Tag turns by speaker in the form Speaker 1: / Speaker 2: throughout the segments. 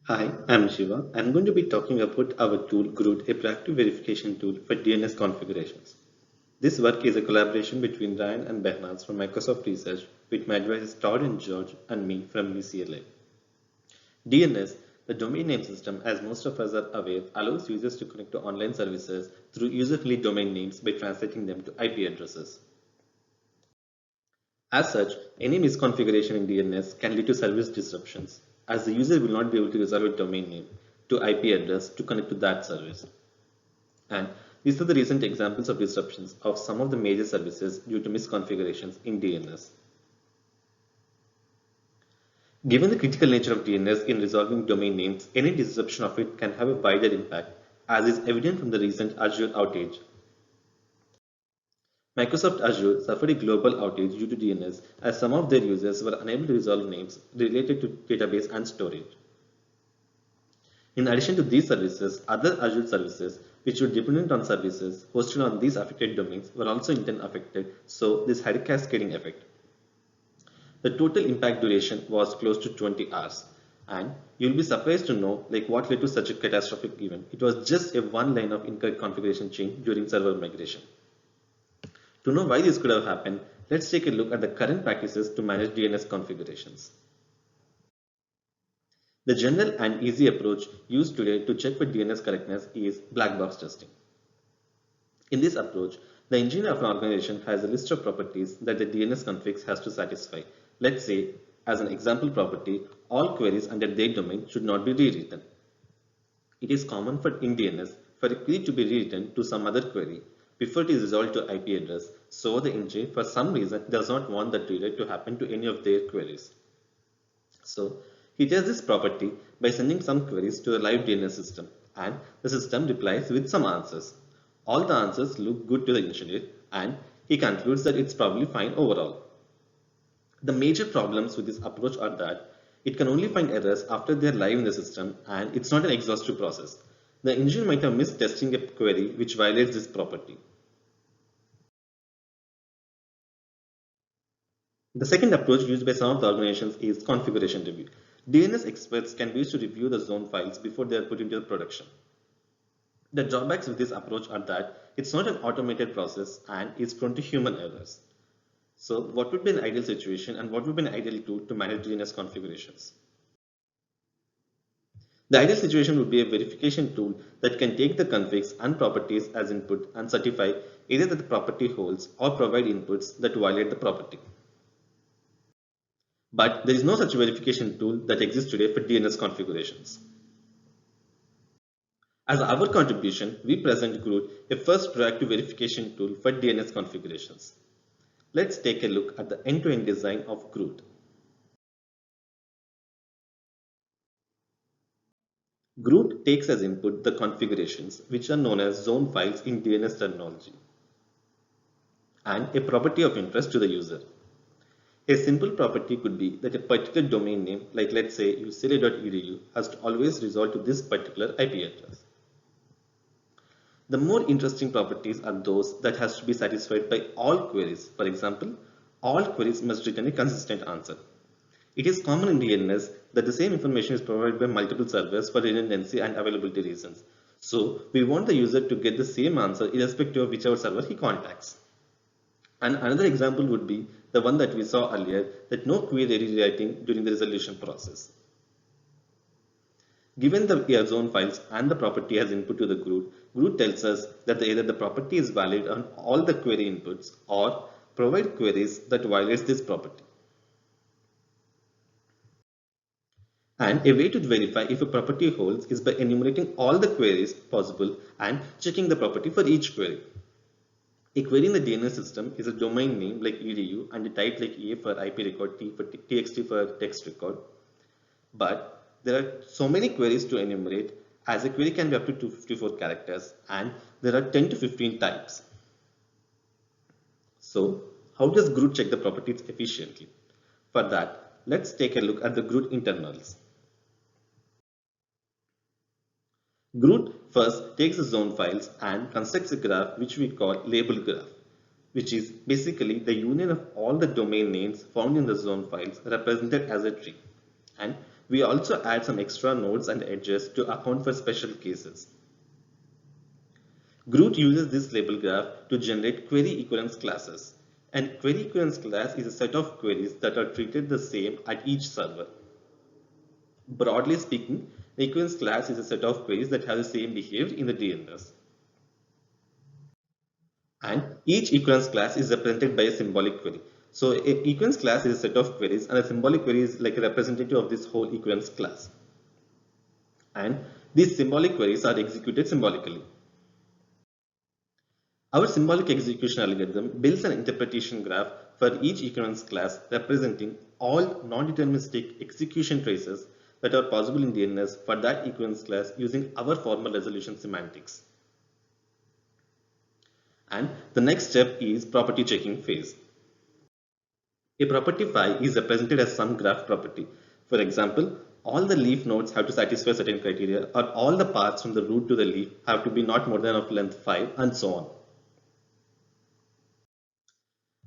Speaker 1: Hi, I'm Shiva. I'm going to be talking about our tool Groot, a proactive verification tool for DNS configurations. This work is a collaboration between Ryan and Behnaz from Microsoft Research with my advisors Todd and George and me from UCLA. DNS, the domain name system, as most of us are aware, allows users to connect to online services through user-friendly domain names by translating them to IP addresses. As such, any misconfiguration in DNS can lead to service disruptions, as the user will not be able to resolve a domain name to IP address to connect to that service. And these are the recent examples of disruptions of some of the major services due to misconfigurations in DNS. Given the critical nature of DNS in resolving domain names, any disruption of it can have a wider impact, as is evident from the recent Azure outage. Microsoft Azure suffered a global outage due to DNS as some of their users were unable to resolve names related to database and storage. In addition to these services, other Azure services which were dependent on services hosted on these affected domains were also in turn affected, so this had a cascading effect. The total impact duration was close to 20 hours. And you'll be surprised to know what led to such a catastrophic event. It was just a one line of incorrect configuration change during server migration. To know why this could have happened, let's take a look at the current practices to manage DNS configurations. The general and easy approach used today to check for DNS correctness is black box testing. In this approach, the engineer of an organization has a list of properties that the DNS config has to satisfy. Let's say, as an example property, all queries under their domain should not be rewritten. It is common for in DNS for a query to be rewritten to some other query before it is resolved to IP address, so the engineer for some reason does not want that rewrite to happen to any of their queries. So he tests this property by sending some queries to the live DNS system, and the system replies with some answers. All the answers look good to the engineer, and he concludes that it's probably fine overall. The major problems with this approach are that it can only find errors after they are live in the system, and it's not an exhaustive process. The engineer might have missed testing a query which violates this property. The second approach used by some of the organizations is configuration review. DNS experts can be used to review the zone files before they are put into production. The drawbacks with this approach are that it's not an automated process and is prone to human errors. So what would be an ideal situation and what would be an ideal tool to manage DNS configurations? The ideal situation would be a verification tool that can take the configs and properties as input and certify either that the property holds or provide inputs that violate the property. But there is no such verification tool that exists today for DNS configurations. As our contribution, we present Groot, a first proactive verification tool for DNS configurations. Let's take a look at the end-to-end design of Groot. Groot takes as input the configurations, which are known as zone files in DNS terminology, and a property of interest to the user. A simple property could be that a particular domain name, like let's say ucla.edu, has to always resort to this particular IP address. The more interesting properties are those that has to be satisfied by all queries. For example, all queries must return a consistent answer. It is common in DNS that the same information is provided by multiple servers for redundancy and availability reasons. So we want the user to get the same answer irrespective of whichever server he contacts. And another example would be the one that we saw earlier, that no query rewriting during the resolution process. Given the zone files and the property as input to the Groot, Groot tells us that either the property is valid on all the query inputs or provide queries that violates this property. And a way to verify if a property holds is by enumerating all the queries possible and checking the property for each query. A query in the DNS system is a domain name like edu and a type like A for IP record, T for TXT for text record. But there are so many queries to enumerate, as a query can be up to 254 characters and there are 10 to 15 types. So how does Groot check the properties efficiently? For that, let's take a look at the Groot internals. Groot first takes the zone files and constructs a graph which we call label graph, which is basically the union of all the domain names found in the zone files represented as a tree. And We also add some extra nodes and edges to account for special cases. Groot uses this label graph to generate query equivalence classes. And query equivalence class is a set of queries that are treated the same at each server. Broadly speaking, the equivalence class is a set of queries that have the same behavior in the DNS. And each equivalence class is represented by a symbolic query. So an equivalence class is a set of queries and a symbolic query is like a representative of this whole equivalence class. And these symbolic queries are executed symbolically. Our symbolic execution algorithm builds an interpretation graph for each equivalence class representing all non-deterministic execution traces that are possible in DNS for that equivalence class using our formal resolution semantics. And the next step is property checking phase. A property phi is represented as some graph property. For example, all the leaf nodes have to satisfy certain criteria, or all the paths from the root to the leaf have to be not more than of length 5, and so on.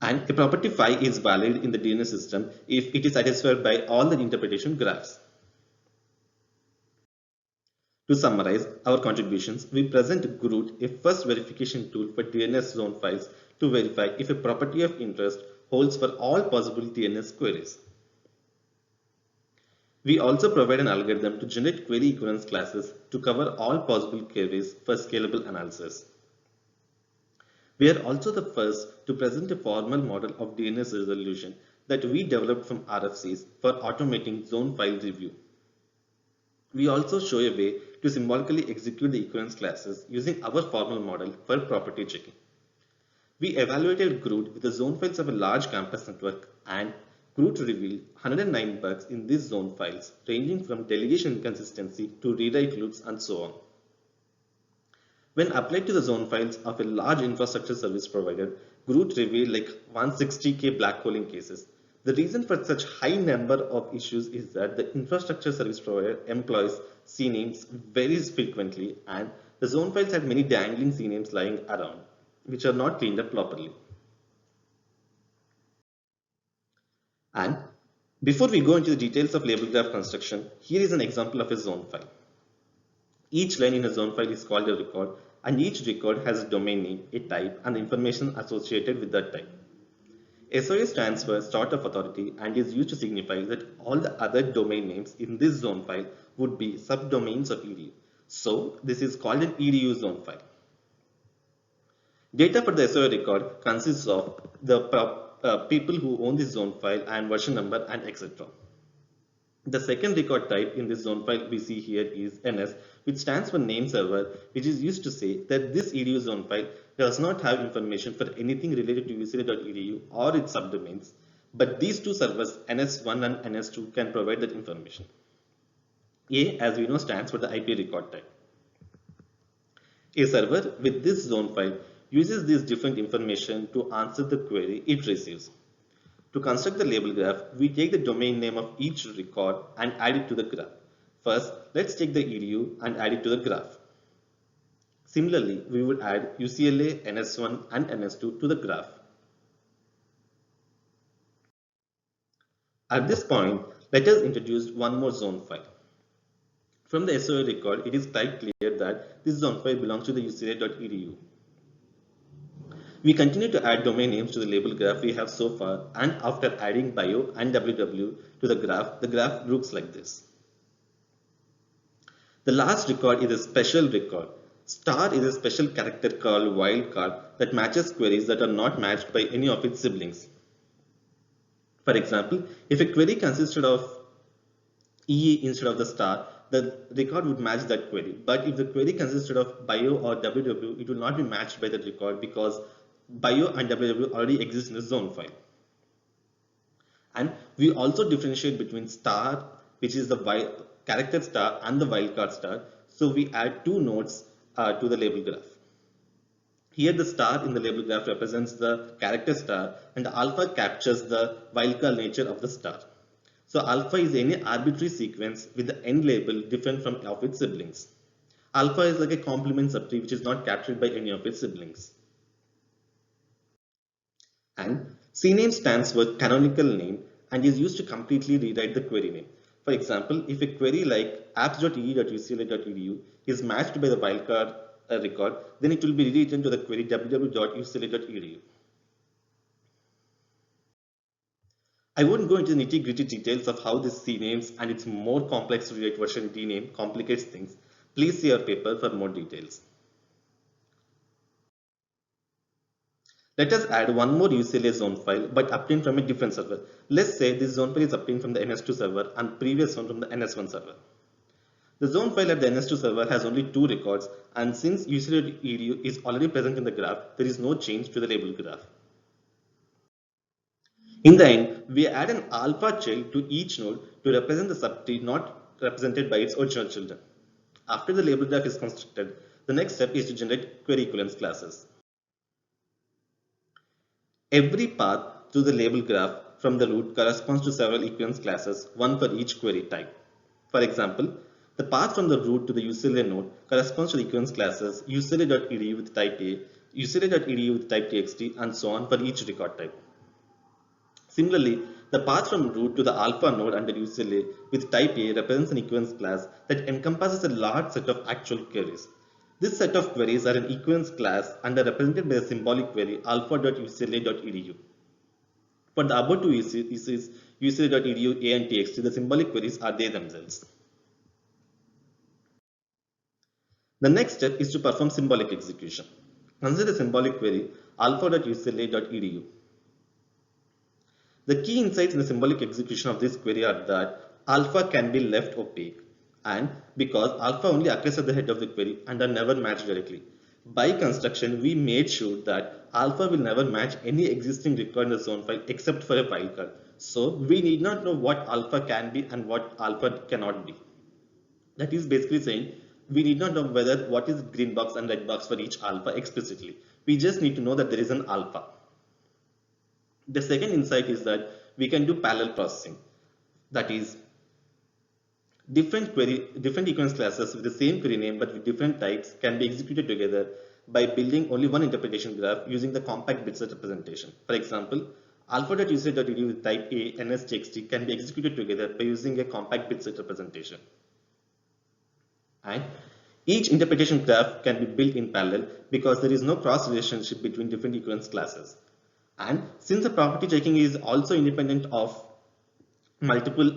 Speaker 1: And a property phi is valid in the DNS system if it is satisfied by all the interpretation graphs. To summarize our contributions, we present Groot, a first verification tool for DNS zone files to verify if a property of interest holds for all possible DNS queries. We also provide an algorithm to generate query equivalence classes to cover all possible queries for scalable analysis. We are also the first to present a formal model of DNS resolution that we developed from RFCs for automating zone file review. We also show a way to symbolically execute the equivalence classes using our formal model for property checking. We evaluated Groot with the zone files of a large campus network, and Groot revealed 109 bugs in these zone files, ranging from delegation inconsistency to rewrite loops and so on. When applied to the zone files of a large infrastructure service provider, Groot revealed like 160k black holing cases. The reason for such high number of issues is that the infrastructure service provider employs CNAMEs very frequently, and the zone files had many dangling CNAMEs lying around, which are not cleaned up properly. And before we go into the details of label graph construction, here is an example of a zone file. Each line in a zone file is called a record, and each record has a domain name, a type, and the information associated with that type. SOA stands for Sort of Authority and is used to signify that all the other domain names in this zone file would be subdomains of EDU. So this is called an EDU zone file. Data for the SOA record consists of the people who own this zone file and version number and etc. The second record type in this zone file we see here is NS, which stands for name server, which is used to say that this EDU zone file does not have information for anything related to ucla.edu or its subdomains, but these two servers NS1 and NS2 can provide that information. A, as we know, stands for the IP record type. A server with this zone file uses this different information to answer the query it receives. To construct the label graph, we take the domain name of each record and add it to the graph. First, let's take the EDU and add it to the graph. Similarly, we would add UCLA, NS1 and NS2 to the graph. At this point, let us introduce one more zone file. From the SOA record, it is quite clear that this zone file belongs to the ucla.edu. We continue to add domain names to the label graph we have so far, and after adding bio and www to the graph looks like this. The last record is a special record. Star is a special character called wildcard that matches queries that are not matched by any of its siblings. For example, if a query consisted of EE instead of the star, the record would match that query. But if the query consisted of bio or www, it will not be matched by that record because bio and www already exist in the zone file. And we also differentiate between star, which is the character star, and the wildcard star. So we add two nodes to the label graph. Here the star in the label graph represents the character star, and the alpha captures the wildcard nature of the star. So alpha is any arbitrary sequence with the end label different from of its siblings. Alpha is like a complement subtree which is not captured by any of its siblings. And CNAME stands for canonical name and is used to completely rewrite the query name. For example, if a query like apps.ee.ucla.edu is matched by the wildcard record, then it will be rewritten to the query www.ucla.edu. I won't go into the nitty-gritty details of how this CNAMEs and its more complex to rewrite version DNAME complicates things. Please see our paper for more details. Let us add one more UCLA zone file but obtained from a different server. Let's say this zone file is obtained from the NS2 server and previous one from the NS1 server. The zone file at the NS2 server has only two records, and since UCLA.edu is already present in the graph, there is no change to the label graph. In the end, we add an alpha child to each node to represent the subtree not represented by its original children. After the label graph is constructed, the next step is to generate query equivalence classes. Every path through the label graph from the root corresponds to several equivalence classes, one for each query type. For example, the path from the root to the UCLA node corresponds to the equivalence classes UCLA.edu with type A, UCLA.edu with type txt, and so on for each record type. Similarly, the path from root to the alpha node under UCLA with type A represents an equivalence class that encompasses a large set of actual queries. This set of queries are an equivalence class and are represented by the symbolic query alpha.ucla.edu. For the above two uses, UCLA.edu A and txt, the symbolic queries are they themselves. The next step is to perform symbolic execution. Consider the symbolic query alpha.ucla.edu. The key insights in the symbolic execution of this query are that alpha can be left opaque, and because alpha only occurs at the head of the query and are never matched directly. By construction, we made sure that alpha will never match any existing record in the zone file except for a wildcard. So we need not know what alpha can be and what alpha cannot be. That is basically saying we need not know whether what is green box and red box for each alpha explicitly. We just need to know that there is an alpha. The second insight is that we can do parallel processing. That is, different equivalence classes with the same query name but with different types can be executed together by building only one interpretation graph using the compact bitset representation. For example, alpha.ucla.edu with type A ns.txt can be executed together by using a compact bitset representation. And each interpretation graph can be built in parallel because there is no cross relationship between different equivalence classes. And since the property checking is also independent of multiple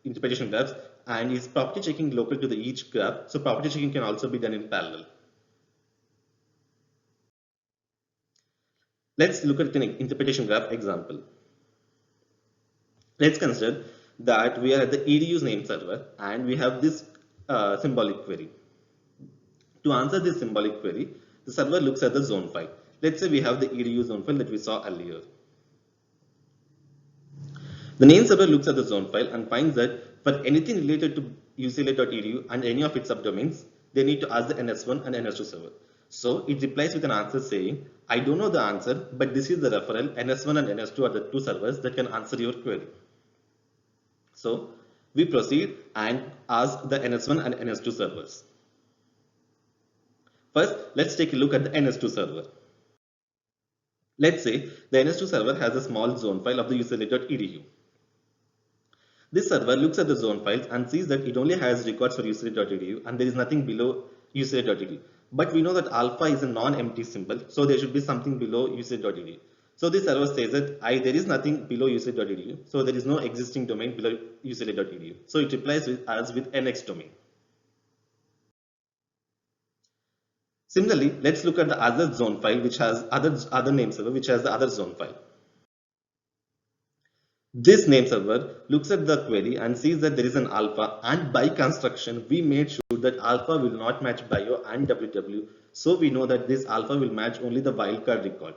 Speaker 1: interpretation graphs and is property checking local to each graph, so property checking can also be done in parallel. Let's look at an interpretation graph example. Let's consider that we are at the edu's name server and we have this symbolic query. To answer this symbolic query, the server looks at the zone file. Let's say we have the edu zone file that we saw earlier. The name server looks at the zone file and finds that for anything related to ucla.edu and any of its subdomains, they need to ask the NS1 and NS2 server. So it replies with an answer saying, I don't know the answer, but this is the referral. NS1 and NS2 are the two servers that can answer your query. So we proceed and ask the NS1 and NS2 servers. First, let's take a look at the NS2 server. Let's say the NS2 server has a small zone file of the ucla.edu. This server looks at the zone files and sees that it only has records for ucla.edu and there is nothing below ucla.edu. But we know that alpha is a non-empty symbol, so there should be something below ucla.edu. So this server says that there is nothing below ucla.edu, so there is no existing domain below ucla.edu. So it replies with us with nx domain. Similarly, let's look at the other zone file which has other name server which has the other zone file. This name server looks at the query and sees that there is an alpha, and by construction we made sure that alpha will not match bio and ww, so we know that this alpha will match only the wildcard record,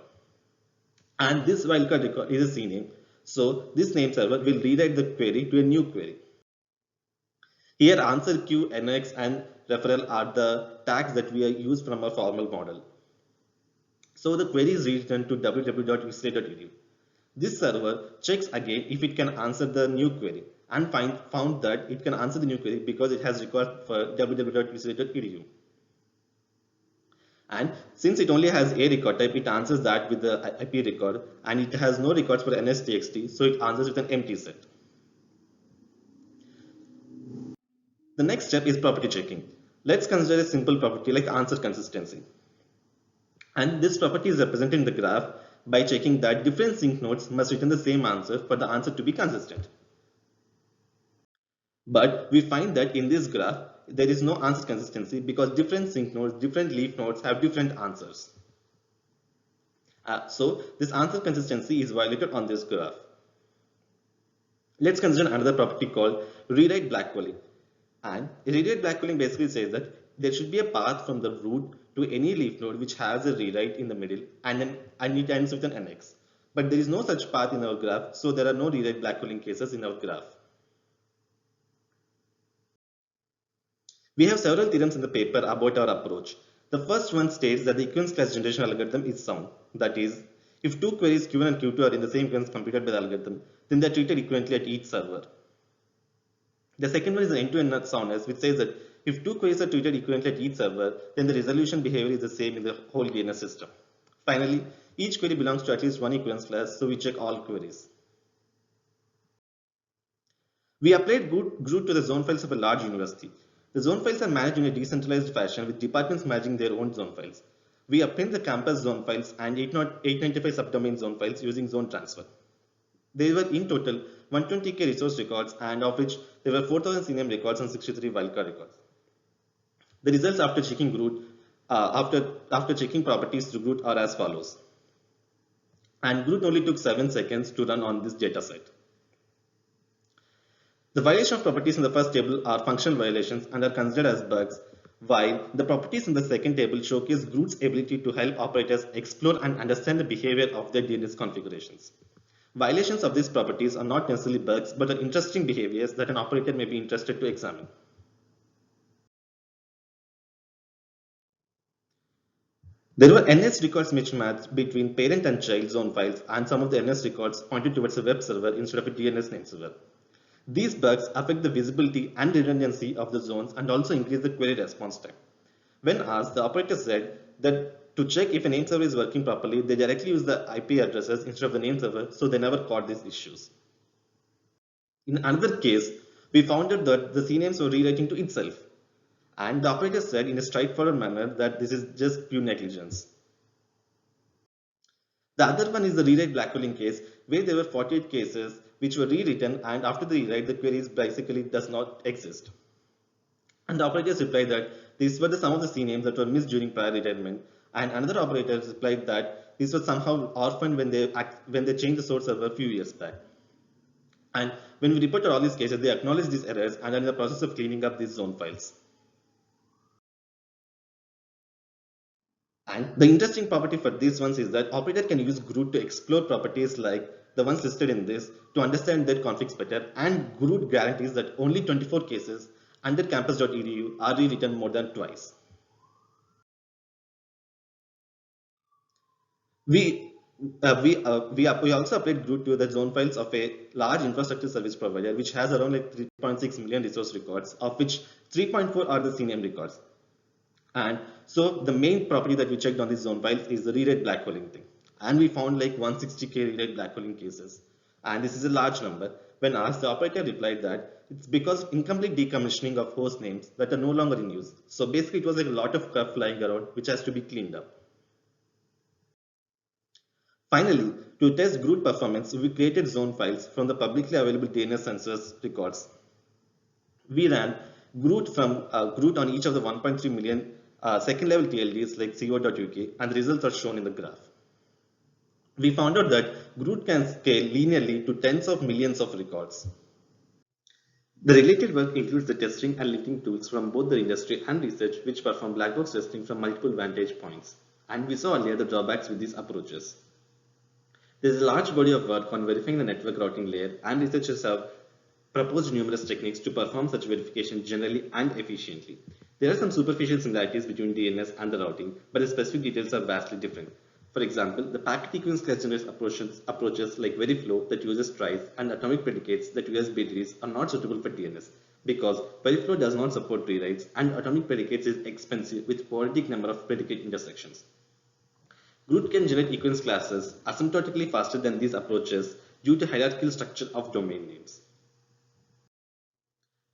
Speaker 1: and this wildcard record is a CNAME, so this name server will rewrite the query to a new query. Here answer queue, nx and referral are the tags that we use from our formal model. So the query is returned to www.ucla.edu. This server checks again if it can answer the new query and found that it can answer the new query because it has record for www.ucla.edu. And since it only has a record type, it answers that with the IP record, and it has no records for ns.txt, so it answers with an empty set. The next step is property checking. Let's consider a simple property like answer consistency. And this property is represented in the graph by checking that different sync nodes must return the same answer for the answer to be consistent. But we find that in this graph, there is no answer consistency because different sync nodes, different leaf nodes have different answers. So this answer consistency is violated on this graph. Let's consider another property called rewrite blackwalling. And rewrite blackwalling basically says that there should be a path from the root to any leaf node which has a rewrite in the middle and it ends with an NX. But there is no such path in our graph, so there are no rewrite blackwalling cases in our graph. We have several theorems in the paper about our approach. The first one states that the equivalence class generation algorithm is sound. That is, if two queries Q1 and Q2 are in the same equivalence computed by the algorithm, then they are treated equivalently at each server. The second one is the end-to-end soundness, which says that if two queries are treated equivalently at each server, then the resolution behavior is the same in the whole DNS system. Finally, each query belongs to at least one equivalence class, so we check all queries. We applied GROOT to the zone files of a large university. The zone files are managed in a decentralized fashion with departments managing their own zone files. We obtained the campus zone files and 895 subdomain zone files using zone transfer. There were in total 120K resource records, and of which there were 4,000 CNAME records and 63 wildcard records. The results after checking GROOT, after checking properties through GROOT are as follows. And GROOT only took 7 seconds to run on this dataset. The violation of properties in the first table are functional violations and are considered as bugs, while the properties in the second table showcase GROOT's ability to help operators explore and understand the behavior of their DNS configurations. Violations of these properties are not necessarily bugs, but are interesting behaviors that an operator may be interested to examine. There were NS records mismatched between parent and child zone files, and some of the NS records pointed towards a web server instead of a DNS name server. These bugs affect the visibility and redundancy of the zones and also increase the query response time. When asked, the operator said that to check if a name server is working properly, they directly use the IP addresses instead of the name server, so they never caught these issues. In another case, we found out that the CNAMEs were rewriting to itself, and the operator said in a straightforward manner that this is just pure negligence. The other one is the rewrite blackwalling case, where there were 48 cases which were rewritten, and after the rewrite, the queries basically does not exist. And the operators replied that these were some of the CNAMEs that were missed during prior retirement, and another operator replied that these were somehow orphaned when they changed the source server a few years back. And when we reported all these cases, they acknowledged these errors and are in the process of cleaning up these zone files. And the interesting property for these ones is that operator can use GROOT to explore properties like the ones listed in this to understand their configs better, and GROOT guarantees that only 24 cases under campus.edu are rewritten more than twice. We also applied GROOT to the zone files of a large infrastructure service provider which has around like 3.6 million resource records, of which 3.4 are the CNAME records. And so the main property that we checked on these zone files is the rewrite blackwalling thing. And we found like 160K rewrite blackwalling cases. And this is a large number. When asked, the operator replied that it's because of incomplete decommissioning of host names that are no longer in use. So basically it was like a lot of crap flying around which has to be cleaned up. Finally, to test GROOT performance, we created zone files from the publicly available DNS census records. We ran GROOT on each of the 1.3 million second level TLDs like co.uk, and the results are shown in the graph. We found out that GROOT can scale linearly to tens of millions of records. The related work includes the testing and linking tools from both the industry and research which perform black box testing from multiple vantage points. And we saw earlier the drawbacks with these approaches. There is a large body of work on verifying the network routing layer, and researchers have proposed numerous techniques to perform such verification generally and efficiently. There are some superficial similarities between DNS and the routing, but the specific details are vastly different. For example, the packet equivalence class generation approaches like Veriflow that uses tries and atomic predicates that use binaries are not suitable for DNS because Veriflow does not support rewrites and atomic predicates is expensive with quadratic number of predicate intersections. GROOT can generate equivalence classes asymptotically faster than these approaches due to hierarchical structure of domain names.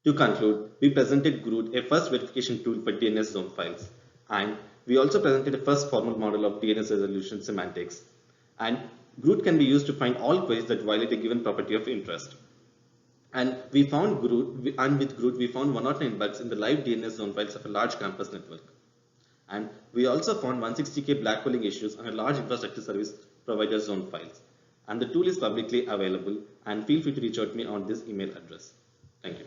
Speaker 1: To conclude, we presented Groot, a first verification tool for DNS zone files, and we also presented a first formal model of DNS resolution semantics. And Groot can be used to find all queries that violate a given property of interest. And with Groot, we found 109 bugs in the live DNS zone files of a large campus network. And we also found 160K blackholing issues on a large infrastructure service provider zone files. And the tool is publicly available, and feel free to reach out to me on this email address. Thank you.